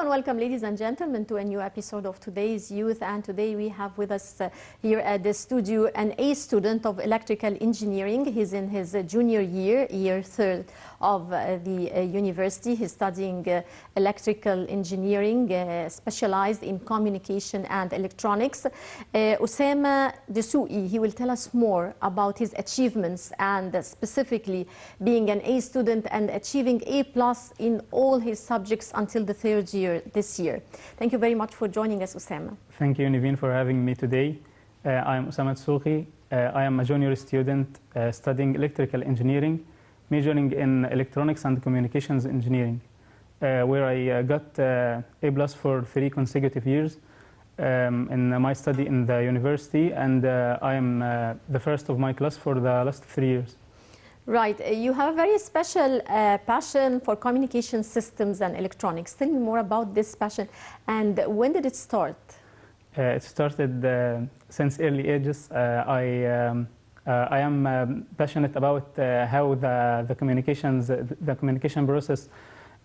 and welcome, ladies and gentlemen, to a new episode of Today's Youth. And today we have with us here at the studio an A student of electrical engineering. He's in his junior year, year third of the university. He's studying electrical engineering, specialized in communication and electronics. Osama Dessouky, he will tell us more about his achievements and specifically being an A student and achieving A+ in all his subjects until the third year this year. Thank you very much for joining us, Osama. Thank you, Niveen, for having me today. I am Osama Dessouky. I am a junior student studying electrical engineering, majoring in electronics and communications engineering, where I got A+ for 3 consecutive years in my study in the university, and I am the first of my class for the last 3 years. Right. You have a very special passion for communication systems and electronics. Tell me more about this passion, and when did it start? It started since early ages. I am passionate about how the communication process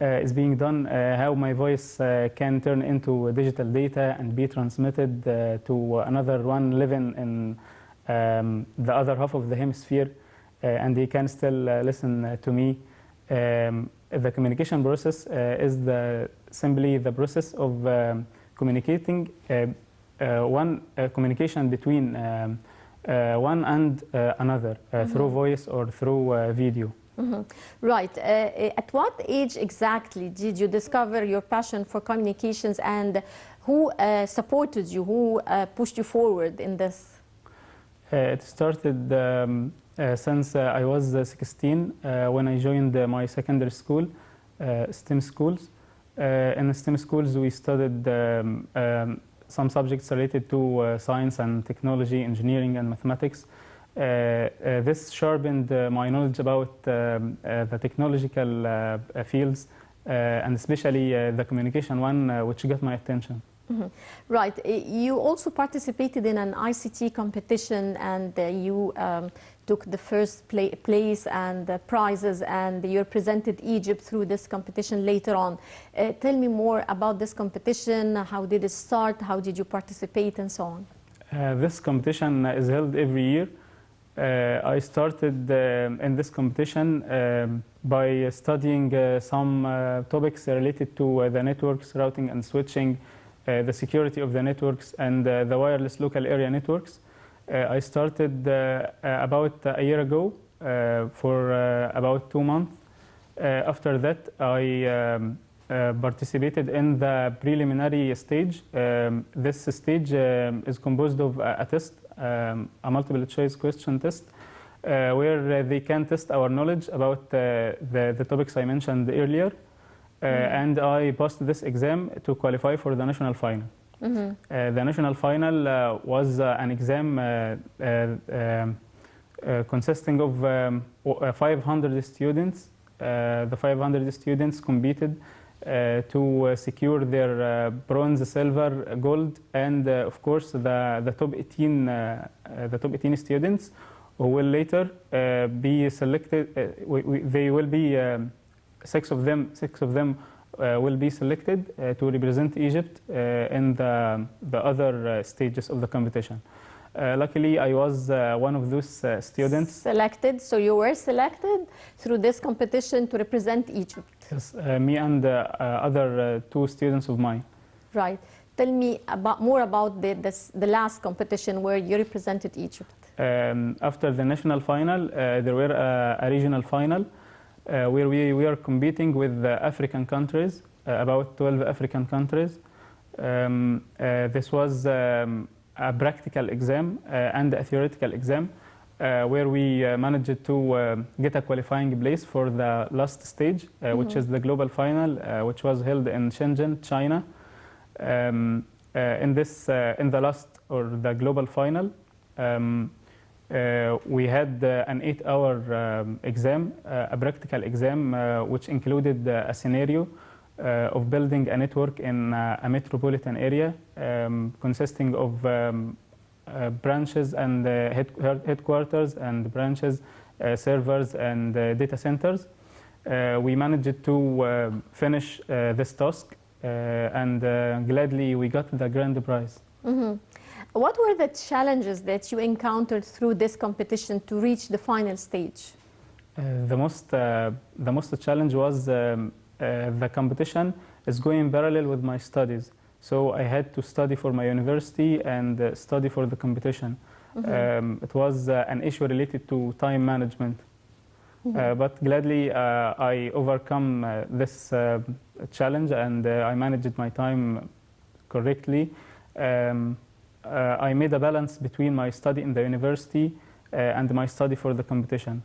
is being done, how my voice can turn into digital data and be transmitted to another one living in the other half of the hemisphere, and they can still listen to me. The communication process is simply the process of communicating communication between one and another through voice or through video. Right. At what age exactly did you discover your passion for communications, and who supported you, who pushed you forward in this? It started since I was 16 when I joined my secondary school, STEM schools. In STEM schools we studied some subjects related to science and technology, engineering and mathematics. This sharpened my knowledge about the technological fields, and especially the communication one, which got my attention. Right. You also participated in an ICT competition, and you took the first place and prizes, and you represented Egypt through this competition later on. Tell me more about this competition. How did it start? How did you participate, and so on? This competition is held every year. I started in this competition by studying some topics related to the networks, routing and switching, the security of the networks, and the wireless local area networks. I started about a year ago for about 2 months. After that, I participated in the preliminary stage. This stage is composed of a test, a multiple choice question test, where they can test our knowledge about the topics I mentioned earlier. And I passed this exam to qualify for the national final. The national final was an exam consisting of 500 students. The 500 students competed to secure their bronze, silver, gold, and of course the top 18 students who will later be selected. They will be 6 of them will be selected to represent Egypt in the other stages of the competition. Luckily, I was one of those students. Selected, so you were selected through this competition to represent Egypt. Yes, me and other 2 students of mine. Right. Tell me more about the last competition where you represented Egypt. After the national final, there were a regional final where we were competing with African countries, about 12 African countries. This was a practical exam and a theoretical exam, where we managed to get a qualifying place for the last stage, which is the global final, which was held in Shenzhen, China. In the last, or the global final, we had an 8-hour exam, a practical exam, which included a scenario of building a network in a metropolitan area, consisting of branches and headquarters and branches, servers and data centers. We managed to finish this task and gladly we got the grand prize. Mhm. What were the challenges that you encountered through this competition to reach the final stage? The most challenge was the competition is going parallel with my studies. So I had to study for my university and study for the competition. It was an issue related to time management. But gladly I overcome this challenge and I managed my time correctly. I made a balance between my study in the university and my study for the competition.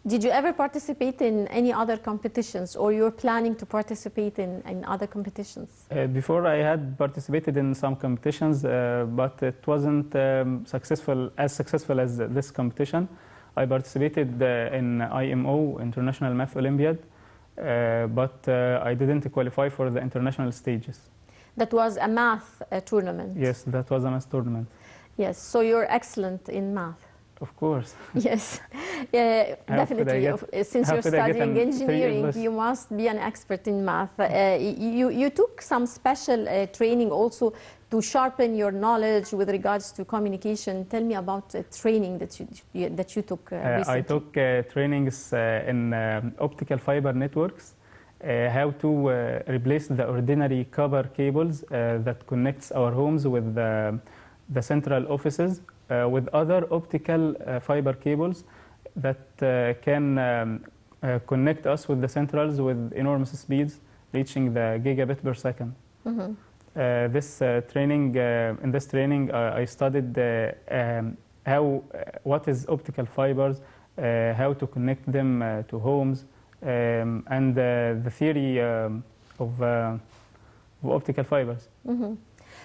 Did you ever participate in any other competitions, or you're planning to participate in other competitions? Before I had participated in some competitions, but it wasn't as successful as this competition. I participated in IMO, International Math Olympiad, but I didn't qualify for the international stages. That was a math tournament? Yes, that was a math tournament. Yes, so you're excellent in math? Of course. Yes, definitely. Since you're studying engineering, you must be an expert in math. You took some special training also to sharpen your knowledge with regards to communication. Tell me about training that you took recently. I took trainings in optical fiber networks, how to replace the ordinary copper cables that connects our homes with the central offices with other optical fiber cables that can connect us with the centrals with enormous speeds, reaching the gigabit per second. In this training, I studied what is optical fibers, how to connect them to homes, and the theory of optical fibers.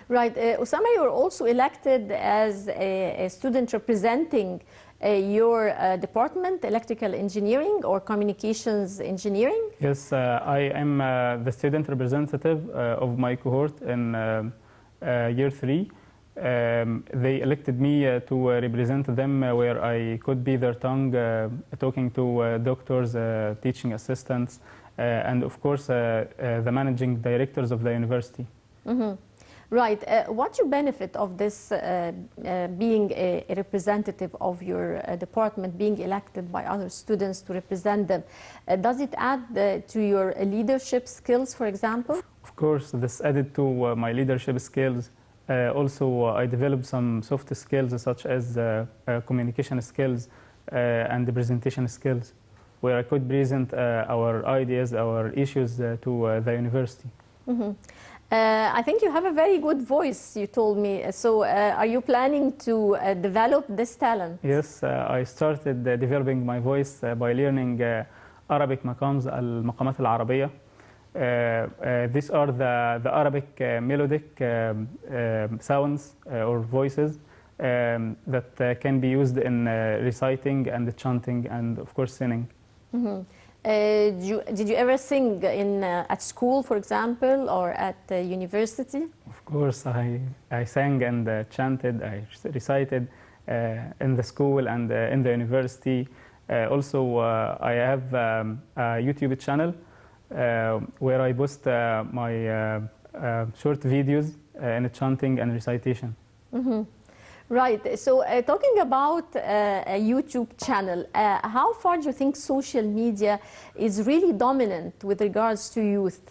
Right. Osama, you were also elected as a student representing your department, electrical engineering or communications engineering? Yes, I am the student representative of my cohort in year 3. They elected me to represent them where I could be their tongue, talking to doctors, teaching assistants, and of course the managing directors of the university. Right. What's your benefit of this being a representative of your department, being elected by other students to represent them? Does it add to your leadership skills, for example? Of course, this added to my leadership skills. Also, I developed some soft skills such as communication skills and presentation skills, where I could present our ideas, our issues to the university. I think you have a very good voice, you told me. So are you planning to develop this talent? Yes, I started developing my voice by learning Arabic maqams, al-maqamat al-Arabiya. These are the Arabic melodic sounds or voices that can be used in reciting and chanting and, of course, singing. Did you ever sing at school, for example, or at university? Of course, I sang and chanted, I recited in the school and in the university. Also, I have a YouTube channel where I post my short videos in chanting and recitation. Right. So talking about a YouTube channel, how far do you think social media is really dominant with regards to youth?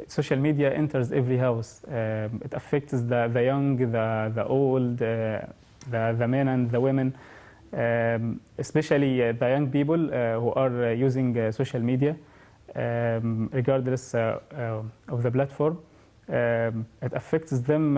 Social media enters every house. It affects the young, the old, the men and the women, especially the young people who are using social media, regardless of the platform. It affects them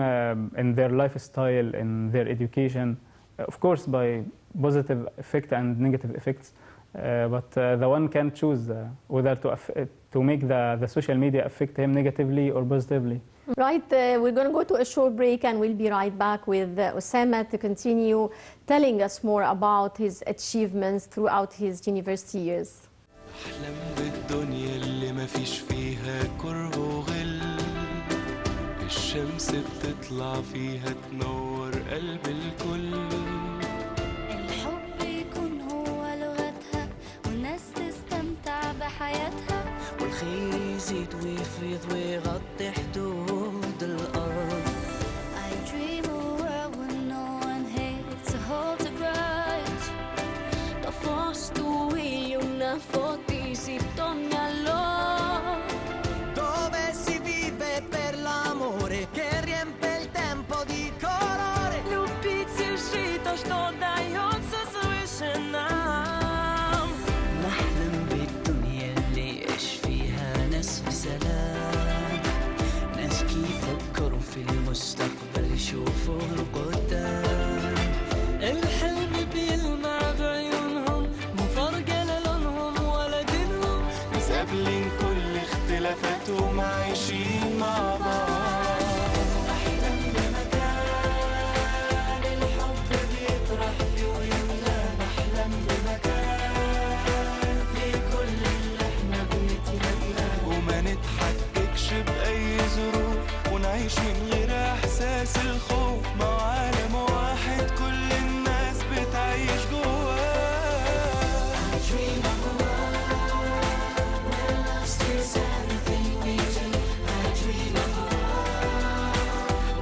in their lifestyle, in their education, of course by positive effect and negative effects, but the one can choose whether to make the social media affect him negatively or positively. Right, we're going to go to a short break and we'll be right back with Osama to continue telling us more about his achievements throughout his university years. أحلم بالدنيا اللي ما فيش فيها كره وغل، الشمس بتطلع فيها تنور قلب الكل، الحب يكون هو لغتها والناس تستمتع بحياتها، والخير يزيد يزيد ويفيض ويغطي حدود الأرض. I dream a world where no one hates or holds a grudge. Da forstuì una fotisi tornalo Dove si vive per l'amore che riempie il tempo di colore. любить и жить то, что дается свыше нам. نحلم بالدنيا اللي يعيش فيها ناس في سلام، ناس يفكروا في المستقبل يشوفوا القدام. الحلم بيلمع بعيونهم مو فرقة للونهم ولا دينهم، بس قابلين كل اختلافاتهم عايشين مع بعض. أحلم بمكان الحب بيطرح فيه ويملى. بحلم بمكان فيه كل اللي احنا بنتمناه، وما نتحككش بأي ظروف، ونعيش من غير إحساس الخوف. مع عالم واحد كل الناس بتعيش جواه. I dream of a world where love steals everything we do. I dream of a world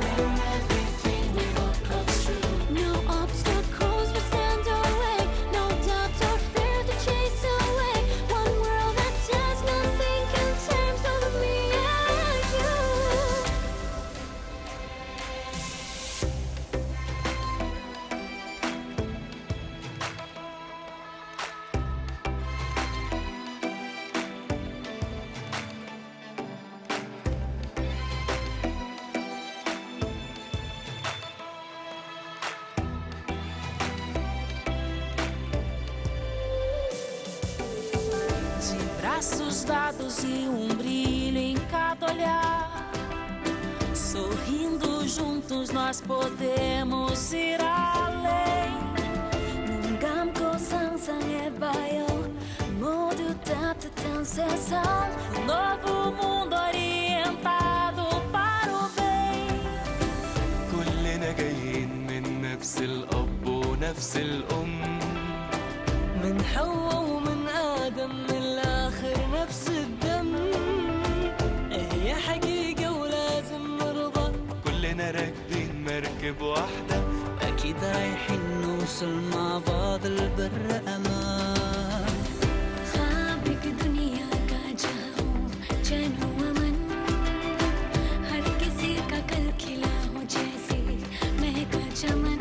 where everything we hope comes true. No obstacles will stand our way, no doubt or fear to chase away. One world that does not think in terms of me and you. de braços dados e brilho em cada olhar. Sorrindo juntos nós podemos ir além. 눈 감고 상상해봐요. 모두 따뜻한 세상. Novo mundo orientado para o bem. كلنا جايين من نفس الأب ونفس الأم. من حواء ومن آدم من الآخر نفس الدم. هي حقيقة ولازم نرضى. كلنا راكبين مركب واحدة. أكيد رايحين نوصل مع بعض البر أمان. ख्वाब एक दुनिया का जहाँ हो चैन हो अमन, हर किसी का कल खिला हो जैसे महका चमन.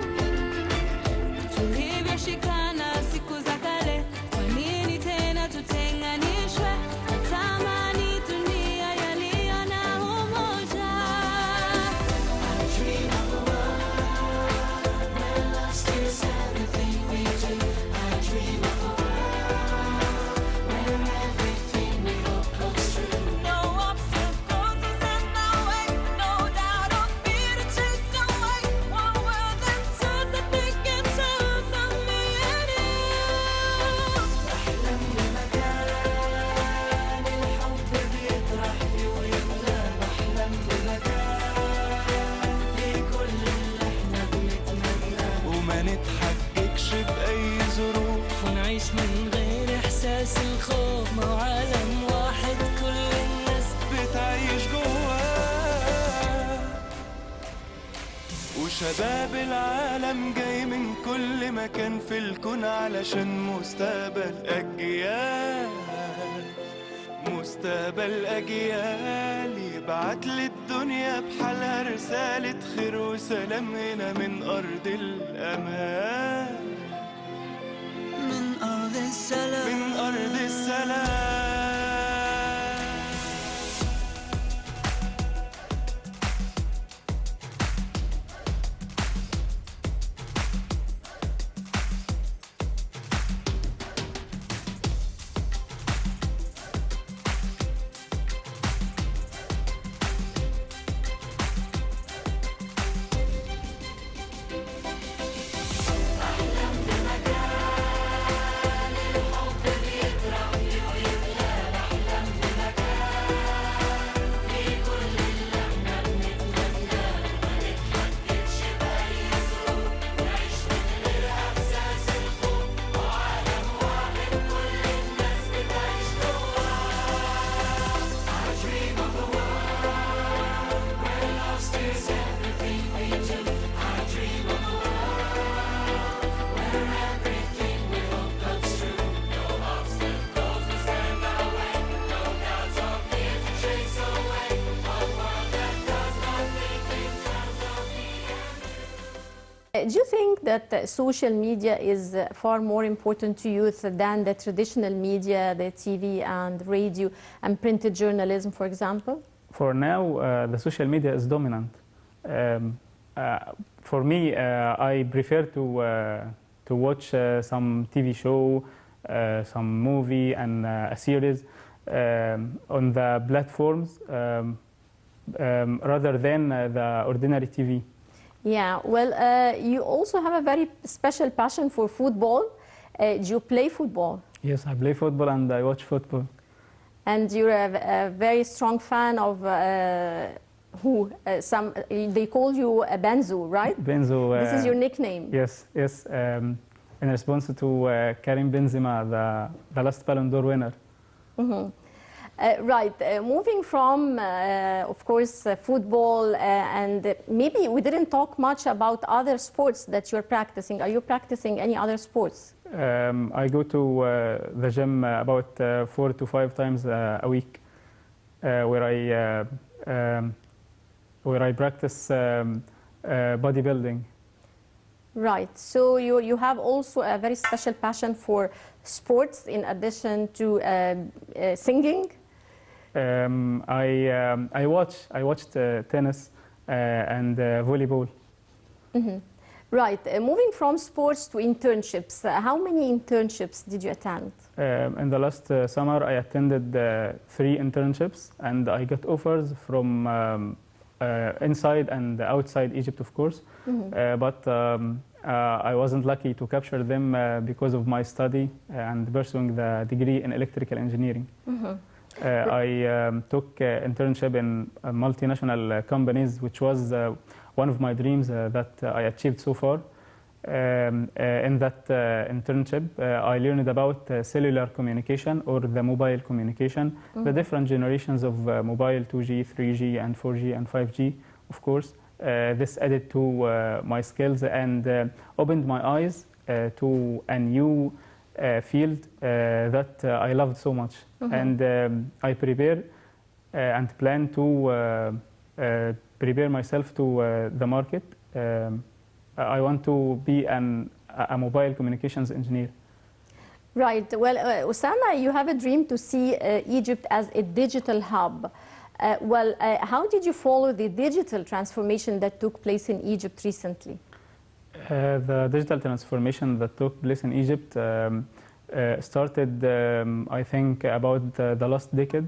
Tulivyoshikana siku za kale, kwa nini tena tutenganishwe? Natamani dunia yaliyo na umoja. I dream of a world where love steals everything we do. I dream of a world where everything we hope comes true. No obstacles will stand our way, no doubt or fear to chase away. One world that turns the big in terms of me and you. بحلم بمكان الحب بيطرح فيه ويملى. بحلم بمكان فيه كل اللي احنا بنتمناه، وما نتحككش بأي ظروف، ونعيش من غير إحساس الخوف. مع عالم واحد كل الناس بتعيش جواه. وشباب العالم جاي من كل مكان في الكون علشان مستقبل أجيال. مستقبل أجيال يبعت للدنيا بحالها رسالة خير وسلام هنا من أرض الأمان. من أرض السلام. من أرض السلام. Do you think that social media is far more important to youth than the traditional media, the TV and radio and printed journalism, for example? For now, the social media is dominant. For me, I prefer to watch some TV show, some movie and a series on the platforms rather than the ordinary TV. Yeah, well, you also have a very special passion for football. Do you play football? Yes, I play football and I watch football. And you're a very strong fan of who? They call you Benzo, right? Benzo. This is your nickname. Yes, yes. In response to Karim Benzema, the last Ballon d'Or winner. Right. Moving from, of course, football, and maybe we didn't talk much about other sports that you're practicing. Are you practicing any other sports? I go to the gym about 4 to 5 times a week, where I practice bodybuilding. Right. So you have also a very special passion for sports in addition to singing. I watched tennis and volleyball. Right. Moving from sports to internships, how many internships did you attend? In the last summer, I attended 3 internships, and I got offers from inside and outside Egypt, of course. But I wasn't lucky to capture them because of my study and pursuing the degree in electrical engineering. I took internship in multinational companies, which was one of my dreams that I achieved so far. In that internship, I learned about cellular communication or the mobile communication, the different generations of mobile, 2G, 3G, and 4G, and 5G, of course. This added to my skills and opened my eyes to a new field that I loved so much. And I prepare and plan to prepare myself to the market. I want to be a mobile communications engineer. Right. Well, Osama, you have a dream to see Egypt as a digital hub. How did you follow the digital transformation that took place in Egypt recently? The digital transformation that took place in Egypt started, I think, about the last decade.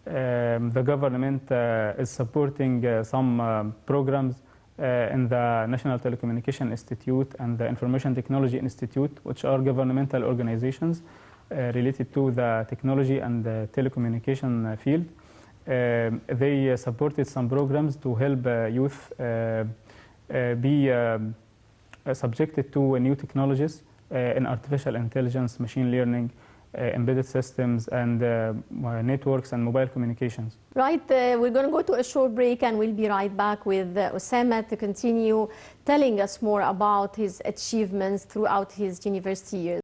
The government is supporting some programs in the National Telecommunication Institute and the Information Technology Institute, which are governmental organizations related to the technology and the telecommunication field. They supported some programs to help youth be subjected to new technologies in artificial intelligence, machine learning, embedded systems, and networks and mobile communications. Right. We're going to go to a short break and we'll be right back with Osama to continue telling us more about his achievements throughout his university years.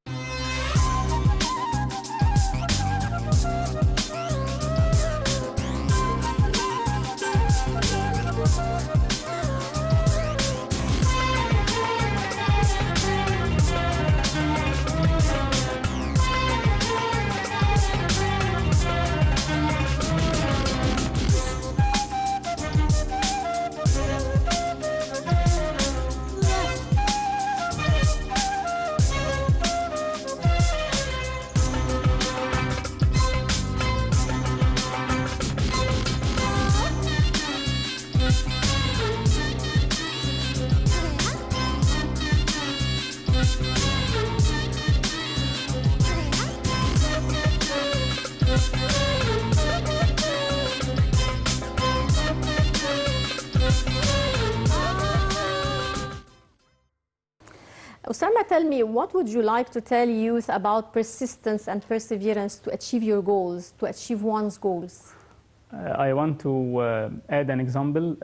Osama, tell me, what would you like to tell youth about persistence and perseverance to achieve your goals, to achieve one's goals? I want to add an example,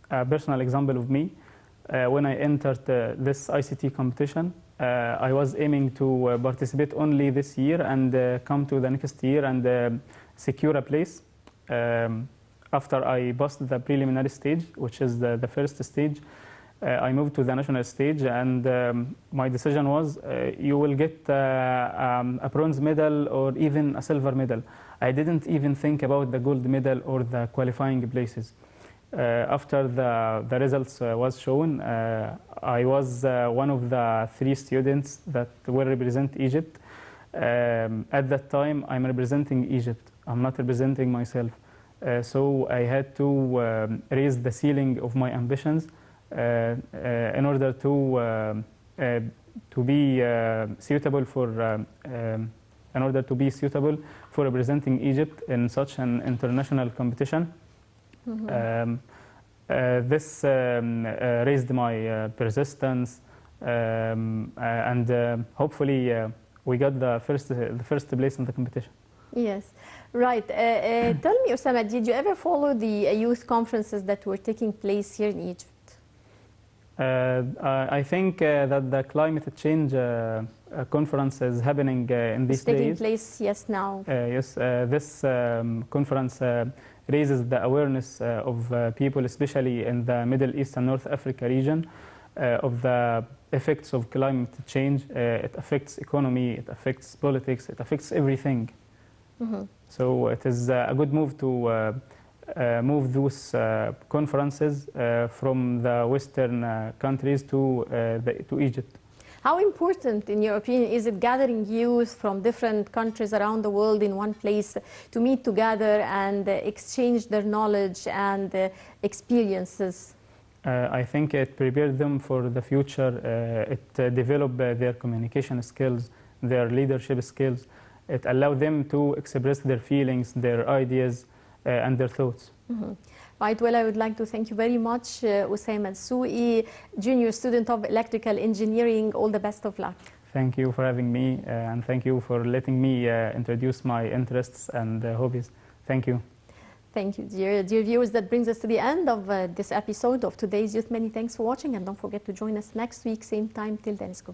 a personal example of me. When I entered this ICT competition, I was aiming to participate only this year and come to the next year and secure a place. After I passed the preliminary stage, which is the first stage, I moved to the national stage, and my decision was you will get a bronze medal or even a silver medal. I didn't even think about the gold medal or the qualifying places. After the results was shown, I was one of the 3 students that will represent Egypt. At that time, I'm representing Egypt. I'm not representing myself. So I had to raise the ceiling of my ambitions in order to be suitable for representing Egypt in such an international competition. This raised my persistence, and hopefully we got the first place in the competition. Yes, right. Tell me, Osama, did you ever follow the youth conferences that were taking place here in Egypt? I think that the climate change conference is happening in these It's taking days. place, yes, now. Yes, this conference raises the awareness of people, especially in the Middle East and North Africa region, of the effects of climate change. It affects economy, it affects politics, it affects everything. So it is a good move to move those conferences from the Western countries to Egypt. How important, in your opinion, is it gathering youth from different countries around the world in one place to meet together and exchange their knowledge and experiences? I think it prepared them for the future. It developed their communication skills, their leadership skills. It allowed them to express their feelings, their ideas, and their thoughts. Right, well, I would like to thank you very much, Osama Dessouky, junior student of electrical engineering. All the best of luck. Thank you for having me, and thank you for letting me introduce my interests and hobbies. Thank you. Thank you, dear viewers. That brings us to the end of this episode of today's Youth. Many thanks for watching, and don't forget to join us next week, same time. Till then, it's goodbye.